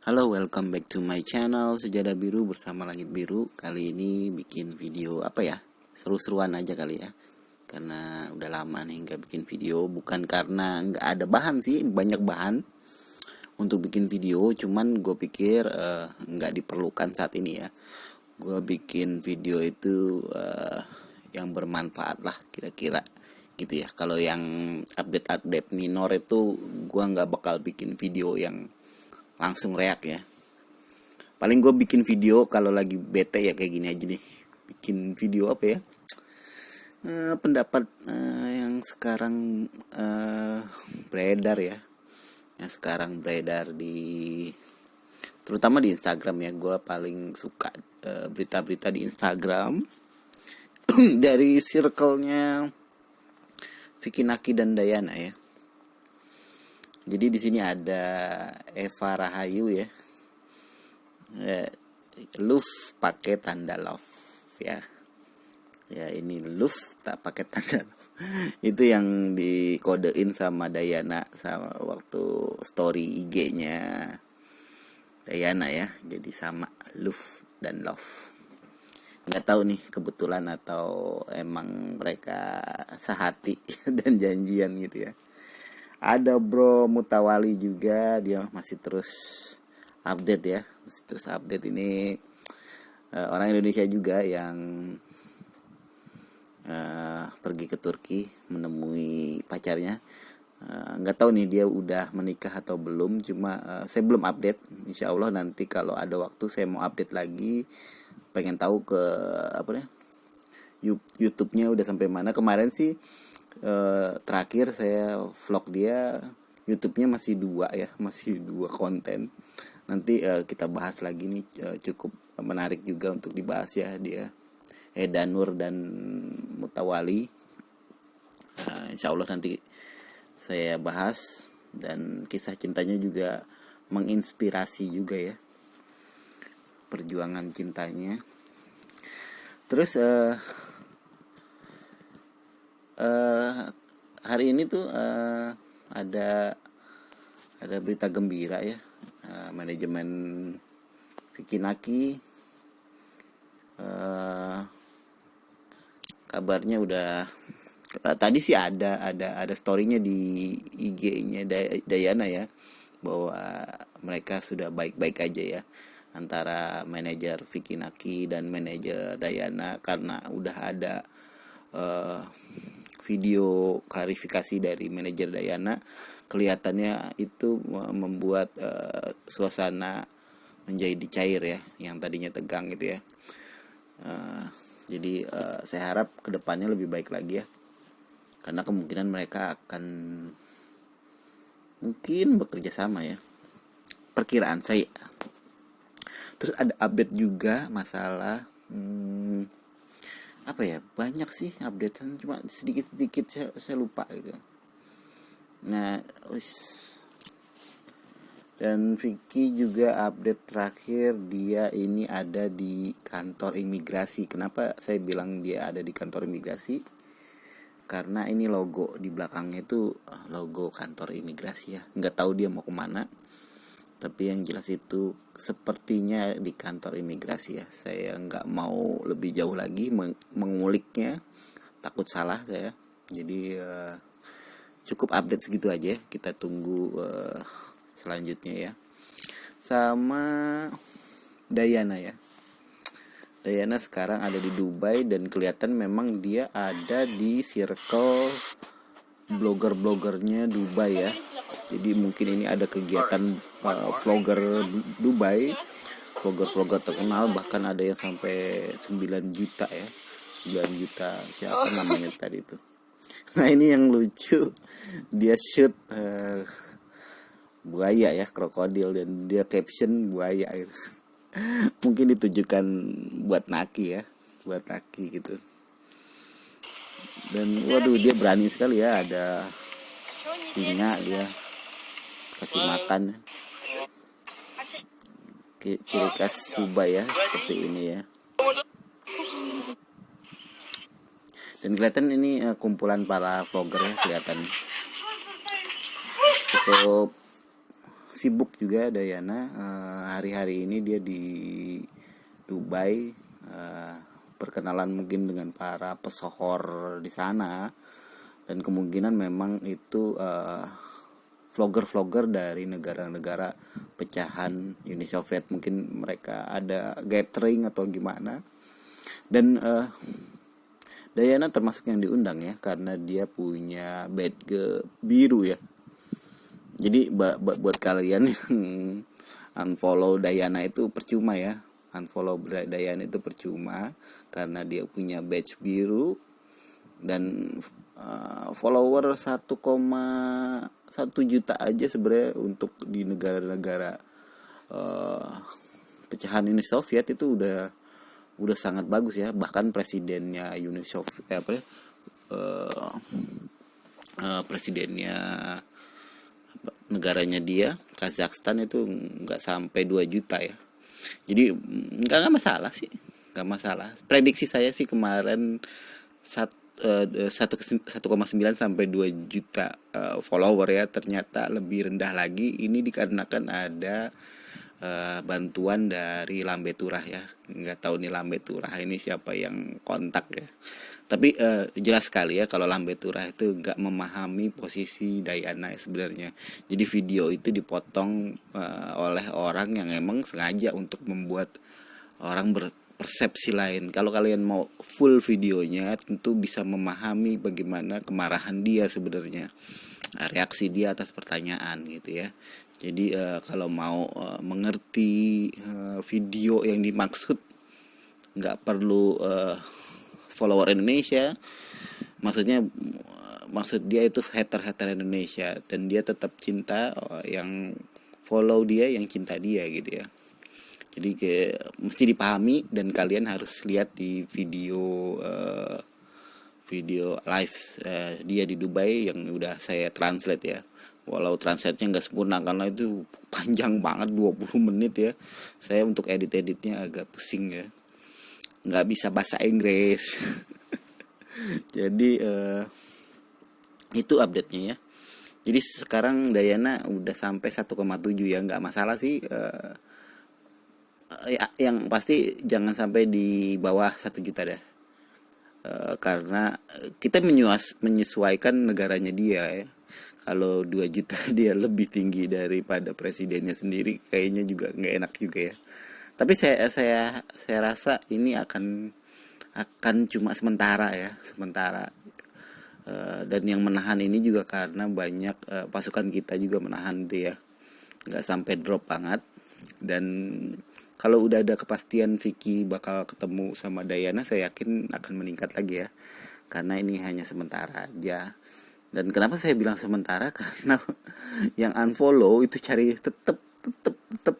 Halo, welcome back to my channel Sejadah Biru bersama Langit Biru. Kali ini bikin video apa ya? Seru-seruan aja kali ya. Karena udah lama nih nggak bikin video. Bukan karena nggak ada bahan sih, banyak bahan untuk bikin video. Cuman gue pikir nggak diperlukan saat ini ya. Gue bikin video itu yang bermanfaat lah kira-kira gitu ya. Kalau yang update minor itu gue nggak bakal bikin video yang langsung react ya. Paling gue bikin video kalau lagi bete ya kayak gini aja nih. Bikin video apa ya? Pendapat yang sekarang beredar ya. Yang sekarang beredar terutama di Instagram ya. Gue paling suka berita-berita di Instagram dari circle-nya Vicky Naki dan Dayana ya. Jadi di sini ada Eva Rahayu ya. Love pakai tanda love ya. Ya ini love tak pakai tanda love. Itu yang dikodein sama Dayana sama waktu story IG-nya Dayana ya. Jadi sama love dan love. Nggak tahu nih kebetulan atau emang mereka sehati dan janjian gitu ya. Ada Bro Mutawali juga, dia masih terus update ya, masih terus update. Ini orang Indonesia juga yang pergi ke Turki menemui pacarnya. Nggak tahu nih dia udah menikah atau belum, cuma saya belum update. Insya Allah nanti kalau ada waktu saya mau update lagi. Pengen tahu ke YouTube-nya udah sampai mana. Kemarin sih terakhir saya vlog dia, YouTube-nya masih 2 ya, masih 2 konten. Nanti kita bahas lagi nih, cukup menarik juga untuk dibahas ya dia. Danur dan Mutawali. Insya Allah nanti saya bahas, dan kisah cintanya juga menginspirasi juga ya, perjuangan cintanya. Terus hari ini tuh ada berita gembira ya. Manajemen Vicky Naki kabarnya udah tadi sih ada story-nya di IG-nya Dayana ya, bahwa mereka sudah baik-baik aja ya antara manajer Vicky Naki dan manajer Dayana, karena udah ada video klarifikasi dari manajer Dayana. Kelihatannya itu membuat suasana menjadi cair ya, yang tadinya tegang gitu ya. Jadi saya harap kedepannya lebih baik lagi ya, karena kemungkinan mereka akan mungkin bekerja sama ya, perkiraan saya. Terus ada update juga masalah apa ya, banyak sih updatean, cuma sedikit saya lupa gitu. Nah, dan Vicky juga update terakhir dia ini ada di kantor imigrasi. Kenapa saya bilang dia ada di kantor imigrasi? Karena ini logo di belakangnya itu logo kantor imigrasi ya. Nggak tahu dia mau kemana, tapi yang jelas itu sepertinya di kantor imigrasi ya. Saya nggak mau lebih jauh lagi menguliknya, takut salah saya. Jadi cukup update segitu aja. Kita tunggu selanjutnya ya. Sama Dayana ya. Dayana sekarang ada di Dubai, dan kelihatan memang dia ada di circle blogger-bloggernya Dubai ya. Jadi mungkin ini ada kegiatan vlogger Dubai, vlogger terkenal, bahkan ada yang sampai 9 juta ya. 9 juta, siapa namanya tadi itu. Nah ini yang lucu, dia shoot buaya ya, krokodil, dan dia caption buaya gitu. Mungkin ditujukan buat Naki ya, buat Naki gitu. Dan waduh, dia berani sekali ya, ada singa, dia kasih makan. Ciri khas Dubai ya, seperti ini ya. Dan kelihatan ini kumpulan para vlogger ya, kelihatan cukup sibuk juga Dayana. hari-hari ini dia di Dubai, perkenalan mungkin dengan para pesohor di sana, dan kemungkinan memang itu vlogger-vlogger dari negara-negara pecahan Uni Soviet, mungkin mereka ada gathering atau gimana. Dan Diana termasuk yang diundang ya, karena dia punya badge biru ya. Jadi buat kalian yang unfollow Diana itu percuma ya. Unfollow Diana itu percuma karena dia punya badge biru dan follower 1,1 juta aja sebenarnya untuk di negara-negara pecahan Uni Soviet itu udah sangat bagus ya. Bahkan presidennya Uni Soviet presidennya negaranya dia, Kazakhstan, itu nggak sampai 2 juta ya. Jadi nggak masalah sih, nggak masalah. Prediksi saya sih kemarin 1,9 sampai 2 juta follower ya, ternyata lebih rendah lagi. Ini dikarenakan ada bantuan dari Lambe Turah ya. Nggak tahu nih Lambe Turah ini siapa yang kontak ya. Tapi jelas sekali ya kalau Lambe Turah itu nggak memahami posisi Diana ya sebenarnya. Jadi video itu dipotong oleh orang yang emang sengaja untuk membuat orang berpersepsi lain. Kalau kalian mau full videonya, tentu bisa memahami bagaimana kemarahan dia sebenarnya, reaksi dia atas pertanyaan gitu ya. Jadi kalau mau mengerti video yang dimaksud, nggak perlu follower Indonesia. Maksud dia itu hater Indonesia, dan dia tetap cinta yang follow dia, yang cinta dia gitu ya. Jadi mesti dipahami, dan kalian harus lihat di video live dia di Dubai yang udah saya translate ya. Walau translate-nya nggak sempurna karena itu panjang banget, 20 menit ya. Saya untuk edit-editnya agak pusing ya, nggak bisa bahasa Inggris. Jadi itu update-nya ya. Jadi sekarang Diana udah sampai 1,7 ya, nggak masalah sih. Yang pasti jangan sampai di bawah 1 juta deh. Karena kita menyesuaikan negaranya dia ya. Kalau 2 juta dia lebih tinggi daripada presidennya sendiri, kayaknya juga nggak enak juga ya. Tapi saya rasa ini akan cuma sementara ya, sementara. Dan yang menahan ini juga karena banyak pasukan kita juga menahan itu ya, nggak sampai drop banget. Dan kalau udah ada kepastian Vicky bakal ketemu sama Diana, saya yakin akan meningkat lagi ya, karena ini hanya sementara aja. Dan kenapa saya bilang sementara? Karena yang unfollow itu tetap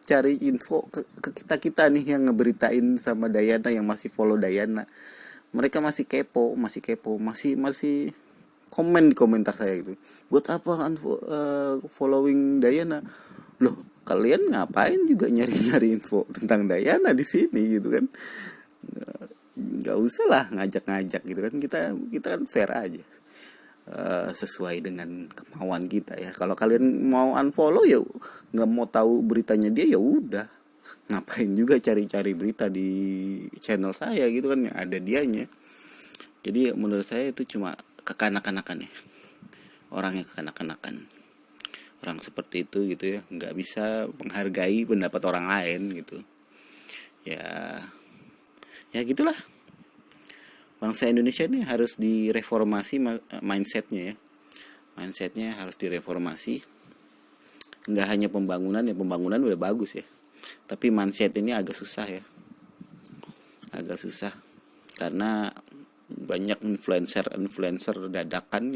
cari info ke kita nih yang ngeberitain sama Diana, yang masih follow Diana. Mereka masih kepo, masih komen di komentar saya gitu. Buat apa following Diana? Loh, kalian ngapain juga nyari info tentang Diana di sini gitu kan? Nggak usah lah ngajak gitu kan. Kita kan fair aja. Sesuai dengan kemauan kita ya. Kalau kalian mau unfollow ya nggak mau tahu beritanya dia, ya udah, ngapain juga cari-cari berita di channel saya gitu kan, yang ada dianya. Jadi menurut saya itu cuma kekanak-kanakan ya, orang yang kekanak-kanakan, orang seperti itu gitu ya, nggak bisa menghargai pendapat orang lain gitu ya gitulah. Bangsa Indonesia ini harus direformasi mindsetnya ya. Mindsetnya harus direformasi. Nggak hanya pembangunan udah bagus ya. Tapi mindset ini agak susah ya. Agak susah. Karena banyak influencer dadakan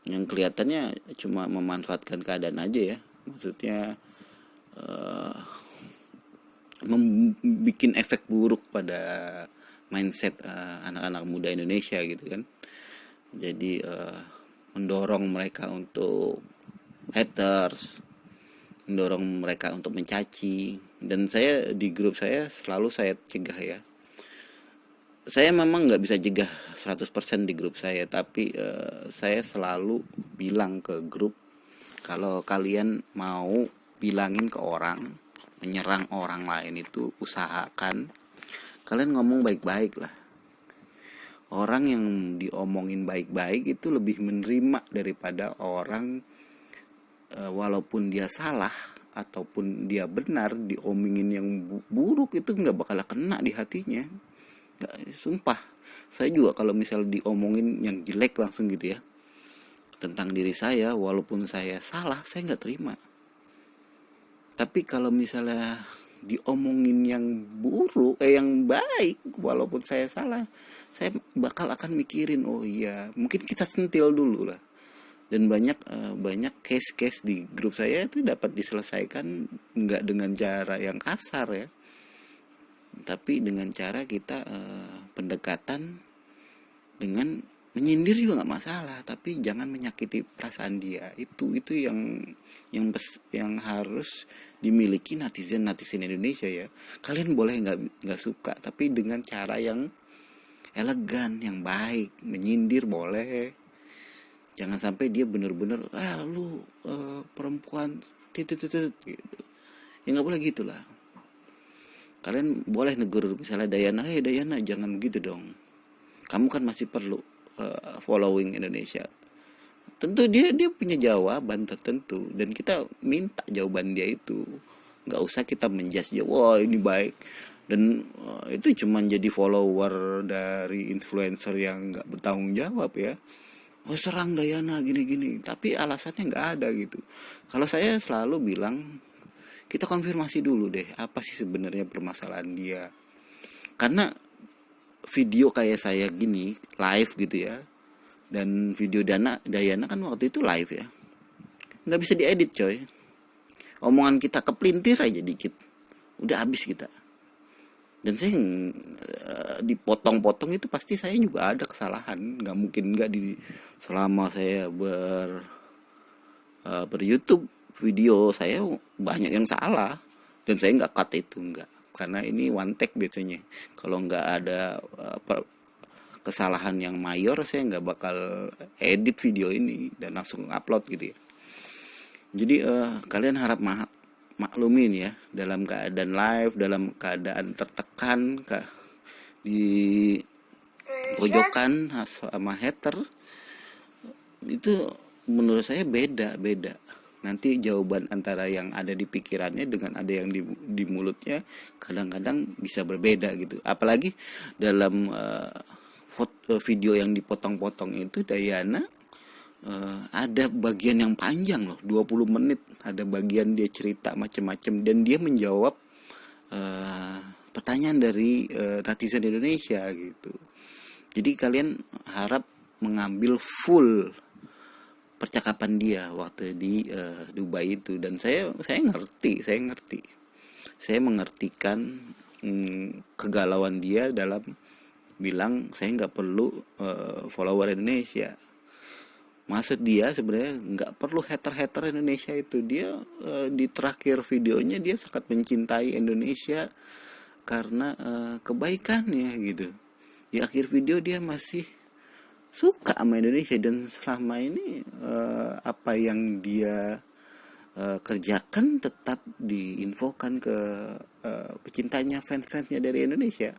yang kelihatannya cuma memanfaatkan keadaan aja ya. Maksudnya membuat efek buruk pada mindset anak-anak muda Indonesia gitu kan. Jadi mendorong mereka untuk haters, mendorong mereka untuk mencaci. Dan saya di grup saya selalu saya cegah ya. Saya memang nggak bisa cegah 100% di grup saya, tapi saya selalu bilang ke grup, kalau kalian mau bilangin ke orang menyerang orang lain itu usahakan kalian ngomong baik-baik lah. Orang yang diomongin baik-baik itu lebih menerima daripada orang walaupun dia salah ataupun dia benar, diomongin yang buruk itu nggak bakal kena di hatinya. Nggak, sumpah. Saya juga kalau misal diomongin yang jelek langsung gitu ya tentang diri saya, walaupun saya salah, saya nggak terima. Tapi kalau misalnya diomongin yang buruk, yang baik, walaupun saya salah, saya bakal akan mikirin, oh iya, mungkin kita sentil dulu lah. Dan banyak case-case di grup saya itu dapat diselesaikan nggak dengan cara yang kasar ya, tapi dengan cara kita pendekatan dengan menyindir juga nggak masalah, tapi jangan menyakiti perasaan dia. Itu yang harus dimiliki netizen Indonesia ya. Kalian boleh nggak suka, tapi dengan cara yang elegan, yang baik. Menyindir boleh, jangan sampai dia bener-bener lu perempuan gitu. Ya nggak boleh gitulah. Kalian boleh negur misalnya Dayana, Dayana jangan gitu dong, kamu kan masih perlu following Indonesia. Tentu dia punya jawaban tertentu dan kita minta jawaban dia itu. Nggak usah kita menjudge dia, wah ini baik, dan itu cuma jadi follower dari influencer yang nggak bertanggung jawab ya. Oh serang Dayana gini-gini, tapi alasannya nggak ada gitu. Kalau saya selalu bilang, kita konfirmasi dulu deh apa sih sebenarnya permasalahan dia. Karena video kayak saya gini live gitu ya, dan video Dayana kan waktu itu live ya, nggak bisa diedit coy. Omongan kita kepelintir aja dikit udah habis kita. Dan saya dipotong-potong itu pasti saya juga ada kesalahan, nggak mungkin nggak selama saya ber YouTube video saya banyak yang salah dan saya nggak cut itu, nggak, karena ini one take biasanya. Kalau nggak ada kesalahan yang mayor, saya nggak bakal edit video ini dan langsung upload gitu ya. Jadi kalian harap maklumin ya, dalam keadaan live, dalam keadaan tertekan di pojokan sama hater, itu menurut saya beda. Nanti jawaban antara yang ada di pikirannya dengan ada yang di mulutnya kadang-kadang bisa berbeda gitu. Apalagi dalam video yang dipotong-potong itu Dayana ada bagian yang panjang loh, 20 menit. Ada bagian dia cerita macam-macam dan dia menjawab pertanyaan dari netizen Indonesia gitu. Jadi kalian harap mengambil full percakapan dia waktu di Dubai itu, dan saya ngerti. Saya mengertikan kegalauan dia dalam bilang saya nggak perlu follower Indonesia. Maksud dia sebenarnya nggak perlu hater Indonesia itu. Dia di terakhir videonya dia sangat mencintai Indonesia karena kebaikannya gitu. Di akhir video dia masih suka sama Indonesia, dan selama ini apa yang dia kerjakan tetap diinfokan ke pecintanya, fans-fansnya dari Indonesia.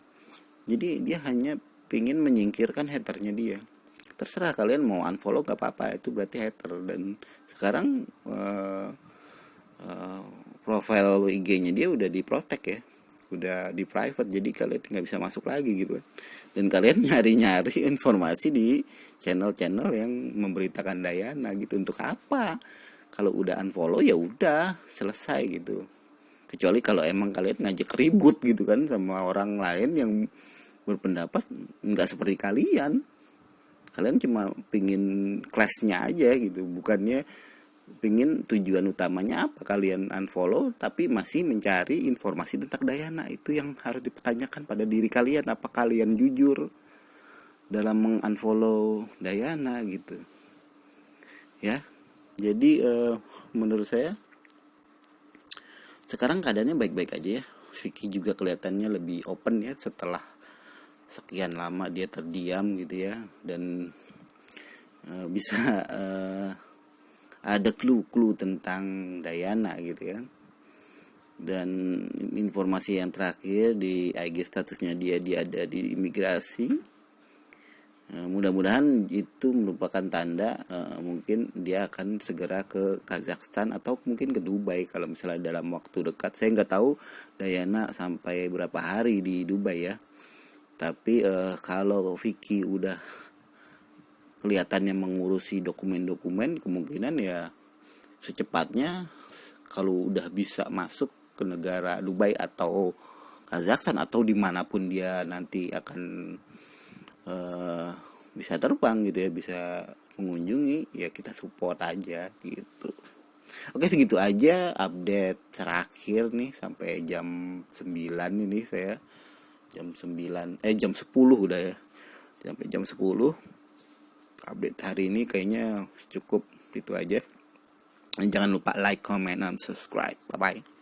Jadi dia hanya ingin menyingkirkan haternya dia. Terserah kalian mau unfollow gak apa-apa, itu berarti hater. Dan sekarang profile IG-nya dia udah diprotek ya, udah di private, jadi kalian nggak bisa masuk lagi gitu kan. Dan kalian nyari informasi di channel-channel yang memberitakan Dayana gitu. Untuk apa? Kalau udah unfollow ya udah selesai gitu. Kecuali kalau emang kalian ngajak ribut gitu kan sama orang lain yang berpendapat nggak seperti kalian cuma pingin clash-nya aja gitu, bukannya pingin tujuan utamanya apa kalian unfollow tapi masih mencari informasi tentang Dayana. Itu yang harus dipertanyakan pada diri kalian, apa kalian jujur dalam mengunfollow Dayana gitu ya. Jadi menurut saya sekarang keadaannya baik-baik aja ya. Vicky juga kelihatannya lebih open ya setelah sekian lama dia terdiam gitu ya, dan bisa ada clue-clue tentang Dayana gitu ya. Dan informasi yang terakhir di IG statusnya dia ada di imigrasi. Mudah-mudahan itu merupakan tanda mungkin dia akan segera ke Kazakhstan atau mungkin ke Dubai kalau misalnya dalam waktu dekat. Saya nggak tahu Dayana sampai berapa hari di Dubai ya. Tapi kalau Vicky udah kelihatannya mengurusi dokumen-dokumen, kemungkinan ya secepatnya kalau udah bisa masuk ke negara Dubai atau Kazakhstan atau dimanapun dia nanti akan bisa terbang gitu ya, bisa mengunjungi, ya kita support aja gitu. Oke, segitu aja update terakhir nih sampai jam 9 ini. Saya jam 10 udah ya, sampai jam 10 update hari ini kayaknya cukup gitu aja. Jangan lupa like, comment, and subscribe. Bye bye.